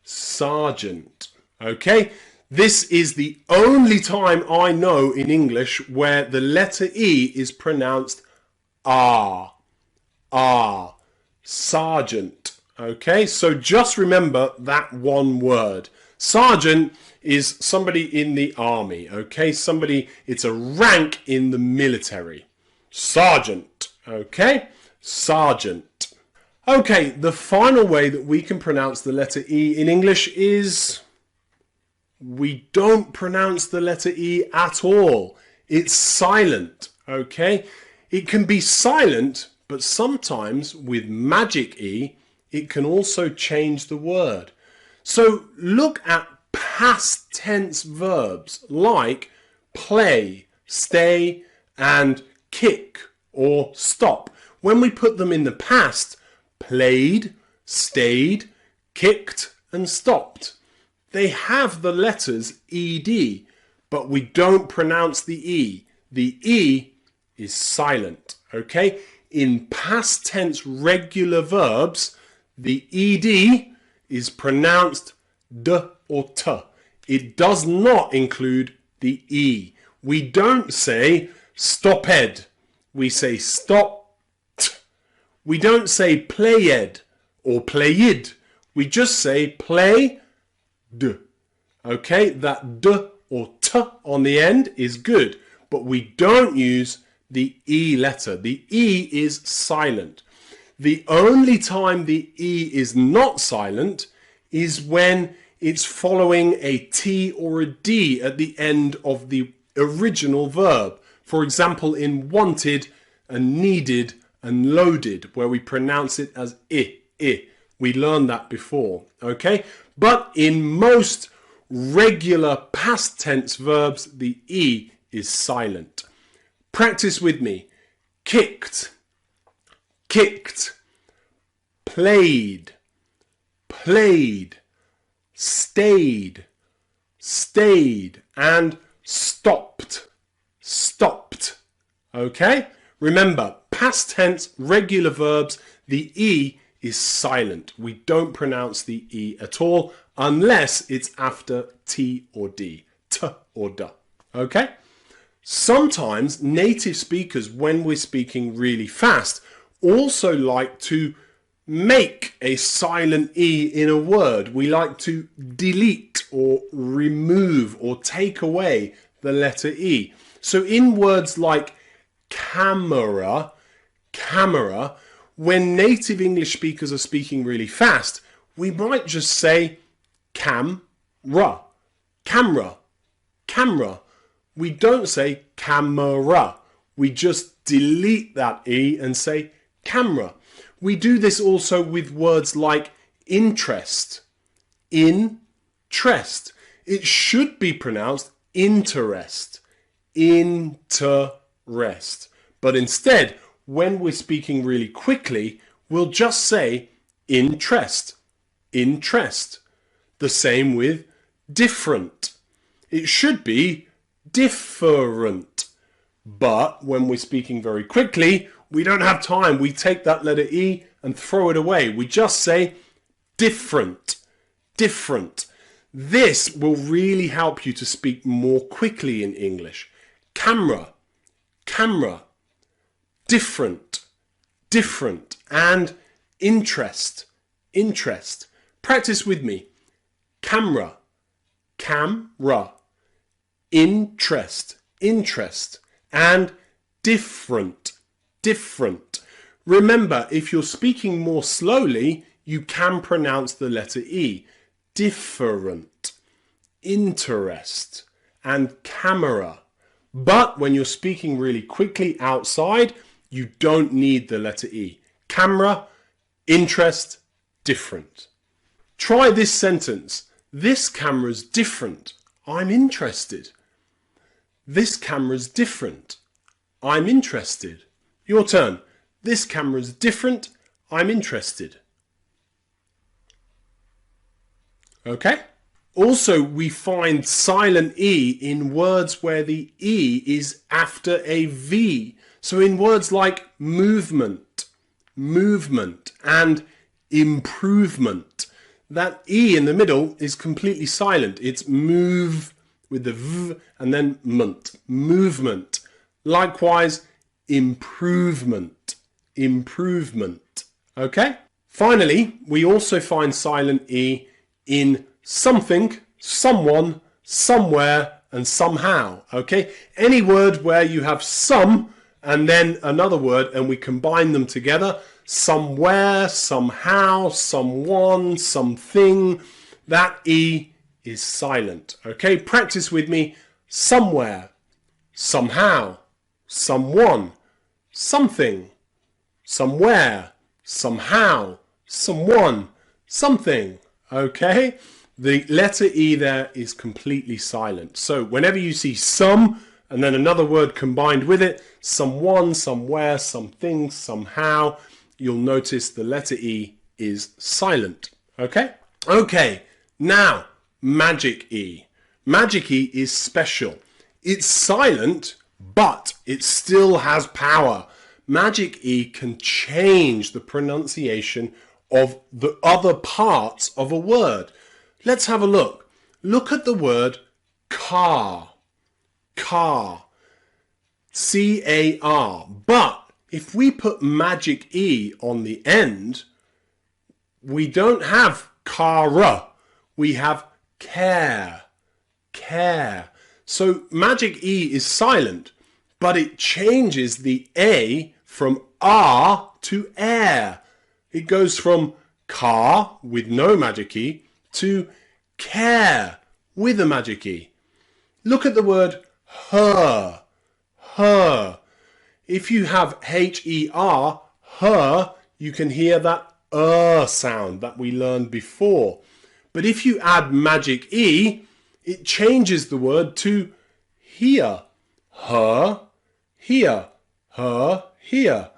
Sergeant. Okay? This is the only time I know in English where the letter E is pronounced ah. Ah. Sergeant. Okay? So just remember that one word. Sergeant is somebody in the army. Okay? Somebody, it's a rank in the military. Sergeant. Okay? Sergeant. Okay, the final way that we can pronounce the letter E in English is we don't pronounce the letter E at all. It's silent, okay? It can be silent, but sometimes with magic E, it can also change the word. So look at past tense verbs like play, stay, and kick or stop. When we put them in the past, played, stayed, kicked, and stopped. They have the letters ED, but we don't pronounce the E. The E is silent, okay? In past tense regular verbs, the ED is pronounced D or T. It does not include the E. We don't say stopped. We say stopped. We don't say played or played. We just say play d. Okay, that d or t on the end is good, but we don't use the E letter. The E is silent. The only time the E is not silent is when it's following a T or a D at the end of the original verb. For example, in wanted and needed and loaded, where we pronounce it as I. We learned that before, okay? But in most regular past tense verbs, the E is silent. Practice with me. Kicked, kicked, played, played, stayed, stayed, and stopped, stopped, okay? Remember, past tense, regular verbs, the E is silent. We don't pronounce the E at all unless it's after T or D, T or D, okay? Sometimes native speakers, when we're speaking really fast, also like to make a silent E in a word. We like to delete or remove or take away the letter E. So in words like camera, camera, when native English speakers are speaking really fast, we might just say camera, camera, camera. We don't say camera. We just delete that E and say camera. We do this also with words like interest, interest. It should be pronounced interest, interest. But instead, when we're speaking really quickly, we'll just say interest, interest. The same with different. It should be different. But when we're speaking very quickly, we don't have time. We take that letter E and throw it away. We just say different, different. This will really help you to speak more quickly in English. Camera, camera, different, different, and interest, interest. Practice with me. Camera, camera, interest, interest, and different, different. Remember, if you're speaking more slowly, you can pronounce the letter E. Different, interest, and camera. But when you're speaking really quickly outside, you don't need the letter E. Camera, interest, different. Try this sentence. This camera's different. I'm interested. This camera's different. I'm interested. Your turn. This camera's different. I'm interested. Okay? Also, we find silent E in words where the E is after a V. So in words like movement, movement, and improvement, that E in the middle is completely silent. It's move with the V and then ment, movement. Likewise, improvement, improvement. Okay? Finally, we also find silent E in something, someone, somewhere, and somehow. Okay? Any word where you have some and then another word and we combine them together, somewhere, somehow, someone, something, that E is silent. Okay? Practice with me. Somewhere, somehow, someone, something, somewhere, somehow, someone, something. Okay? The letter E there is completely silent. So whenever you see some and then another word combined with it, someone, somewhere, something, somehow, you'll notice the letter E is silent. Okay? Okay, now magic E. Magic E is special. It's silent, but it still has power. Magic E can change the pronunciation of the other parts of a word. Let's have a look. Look at the word car. Car. C-A-R. But if we put magic E on the end, we don't have car. We have care. Care. So magic E is silent, but it changes the A from R to air. It goes from car with no magic E to care with a magic E. Look at the word her. Her. If you have H-E-R, her, you can hear that sound that we learned before. But if you add magic E, it changes the word to here. Her, here. Her, here.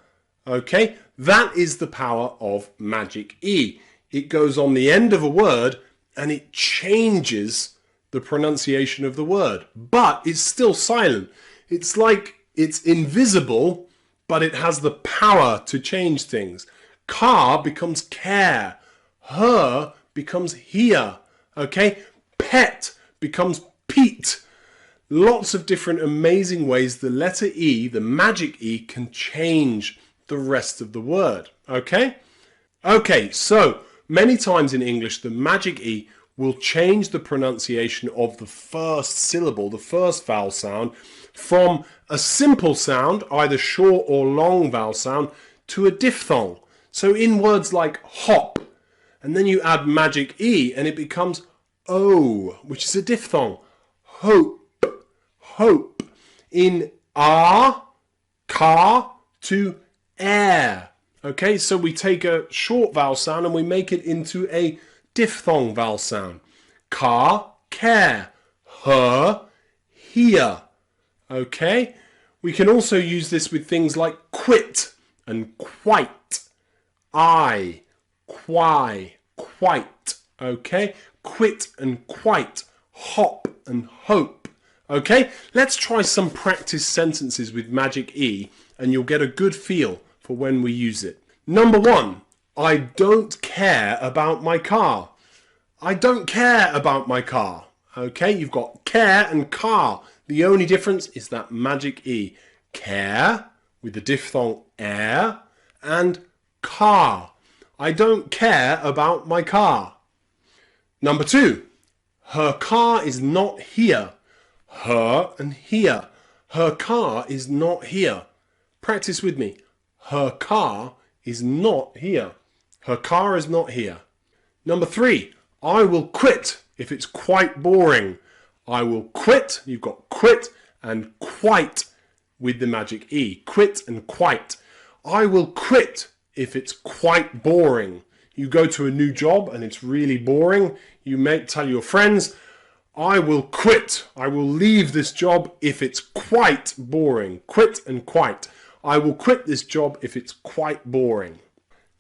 Okay? That is the power of magic E. It goes on the end of a word and it changes the pronunciation of the word. But it's still silent. It's like it's invisible, but it has the power to change things. Car becomes care. Her becomes here. Okay? Pet becomes Pete. Lots of different amazing ways the letter E, the magic E, can change the rest of the word. Okay? Okay, so many times in English, the magic E will change the pronunciation of the first syllable, the first vowel sound, from a simple sound, either short or long vowel sound, to a diphthong. So in words like hop, and then you add magic E and it becomes O, which is a diphthong. Hope, hope. In R, car, to air. Okay, so we take a short vowel sound and we make it into a diphthong vowel sound. Car, care. Her, here. Okay, we can also use this with things like quit and quite. I, quite, quite. Okay, quit and quite. Hop and hope. Okay, let's try some practice sentences with magic E and you'll get a good feel for when we use it. Number one, I don't care about my car. I don't care about my car. Okay, you've got care and car. The only difference is that magic E. Care with the diphthong air and car. I don't care about my car. Number two, Her car is not here. Her and here. Her car is not here. Practice with me. Her car is not here. Her car is not here. Number 3, I will quit if it's quite boring. I will quit. You've got quit and quite with the magic E. Quit and quite. I will quit if it's quite boring. You go to a new job and it's really boring. You may tell your friends, I will quit. I will leave this job if it's quite boring. Quit and quite. I will quit this job if it's quite boring.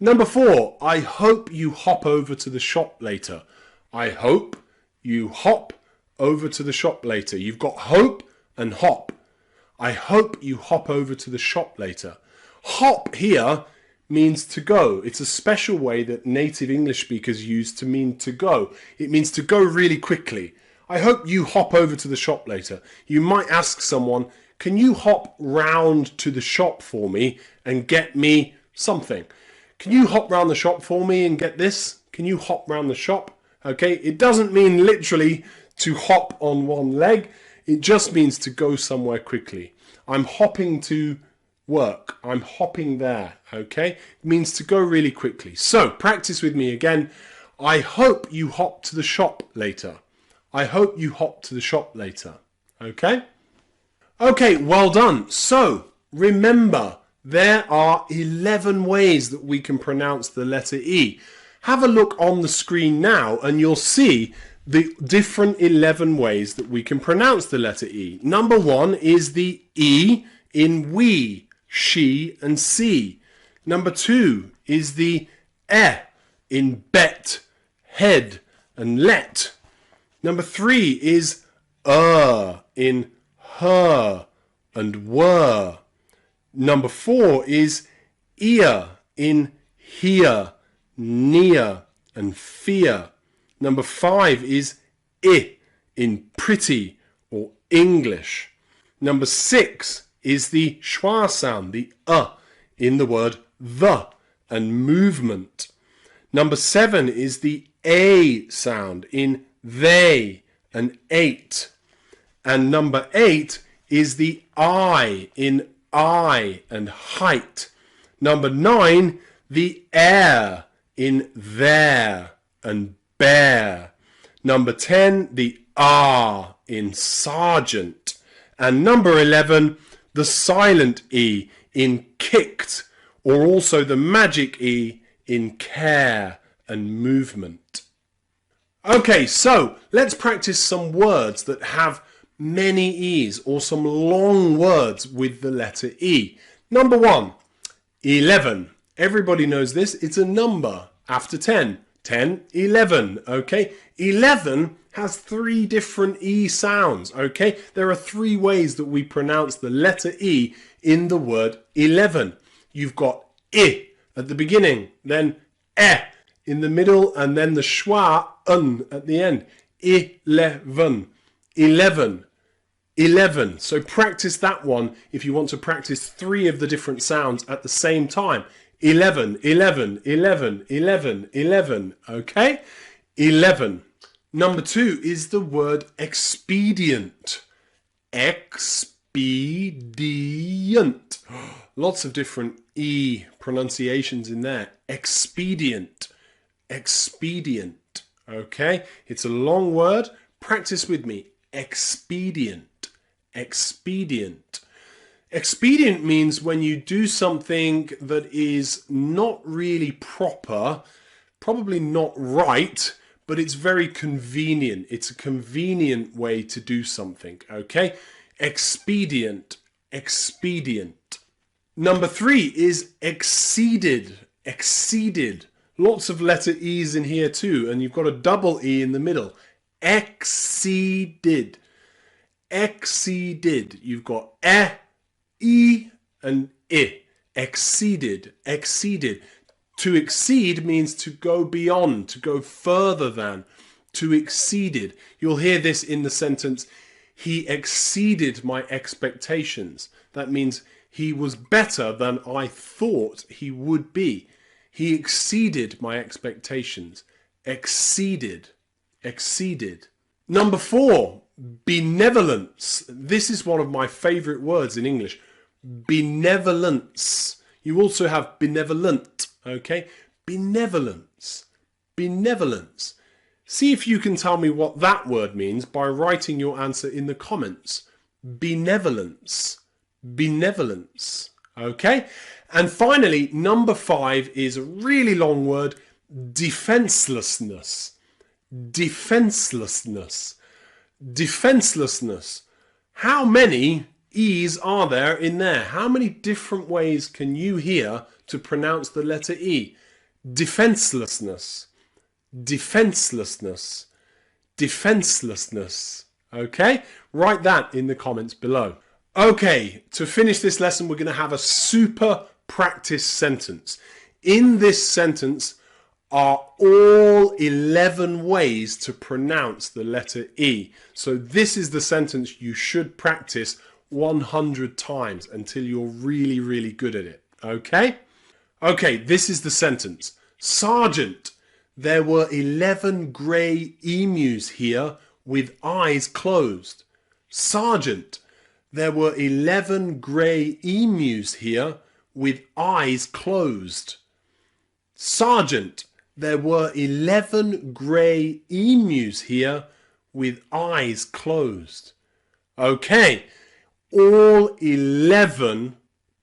Number 4, I hope you hop over to the shop later. I hope you hop over to the shop later. You've got hope and hop. I hope you hop over to the shop later. Hop here means to go. It's a special way that native English speakers use to mean to go. It means to go really quickly. I hope you hop over to the shop later. You might ask someone, can you hop round to the shop for me and get me something? Can you hop round the shop for me and get this? Can you hop round the shop? Okay, it doesn't mean literally to hop on one leg. It just means to go somewhere quickly. I'm hopping to work. I'm hopping there. Okay, it means to go really quickly. So practice with me again. I hope you hop to the shop later. I hope you hop to the shop later. Okay? Okay, well done. So remember, there are 11 ways that we can pronounce the letter E. Have a look on the screen now and you'll see the different 11 ways that we can pronounce the letter E. Number 1 is the E in we, she and see. Number 2 is the E in bet, head and let. Number 3 is in her and were. Number 4 is ear in here, near and fear. Number 5 is I in pretty or English. Number 6 is the schwa sound, the in the word the and movement. Number 7 is the A sound in they and ate. And number 8 is the I in I and height. Number 9, the air in there and bear. Number 10, the R in sergeant. And number 11, the silent E in kicked, or also the magic E in care and movement. Okay, so let's practice some words that have many E's, or some long words with the letter E. Number 1, 11. Everybody knows this. It's a number after 10. 10, 11. Okay, 11 has 3 different E sounds. Okay, there are 3 ways that we pronounce the letter E in the word 11. You've got I at the beginning, then E in the middle, and then the schwa at the end. 11. 11. 11. So practice that one if you want to practice 3 of the different sounds at the same time. 11, 11, 11, 11, 11. Okay? 11. Number 2 is the word expedient. Expedient. Lots of different E pronunciations in there. Expedient. Expedient. Okay? It's a long word. Practice with me. Expedient. Expedient. Expedient means when you do something that is not really proper, probably not right, but it's very convenient. It's a convenient way to do something, okay? Expedient. Expedient. Number 3 is exceeded. Exceeded. Lots of letter E's in here too, and you've got a double E in the middle. Exceeded. Exceeded. You've got E and I. Exceeded. Exceeded. To exceed means to go beyond, to go further than. To exceeded. You'll hear this in the sentence, he exceeded my expectations. That means he was better than I thought he would be. He exceeded my expectations. Exceeded. Exceeded. Number 4, benevolence. This is one of my favorite words in English. Benevolence. You also have benevolent, okay? Benevolence. Benevolence. See if you can tell me what that word means by writing your answer in the comments. Benevolence. Benevolence. Okay? And finally, number 5 is a really long word, defenselessness. Defenselessness. Defenselessness. How many E's are there in there? How many different ways can you hear to pronounce the letter E? Defenselessness. Defenselessness. Defenselessness. Okay? Write that in the comments below. Okay, to finish this lesson, we're going to have a super practice sentence. In this sentence are all 11 ways to pronounce the letter E. So this is the sentence you should practice 100 times until you're really, really good at it. Okay? Okay, this is the sentence. Sergeant, there were 11 grey emus here with eyes closed. Sergeant, there were 11 grey emus here with eyes closed. Sergeant, there were 11 grey emus here with eyes closed. Okay, all 11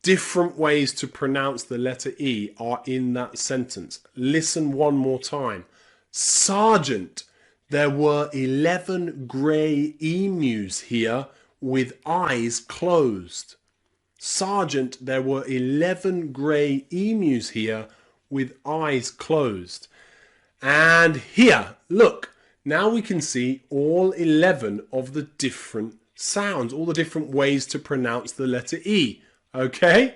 different ways to pronounce the letter E are in that sentence. Listen one more time. Sergeant, there were 11 grey emus here with eyes closed. Sergeant, there were 11 grey emus here with eyes closed. And here, look, now we can see all 11 of the different sounds, all the different ways to pronounce the letter E. Okay?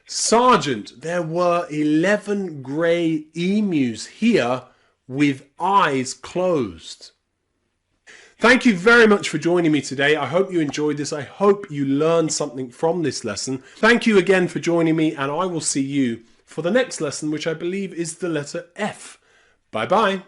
Sergeant, there were 11 grey emus here with eyes closed. Thank you very much for joining me today. I hope you enjoyed this. I hope you learned something from this lesson. Thank you again for joining me, and I will see you for the next lesson, which I believe is the letter F. Bye-bye.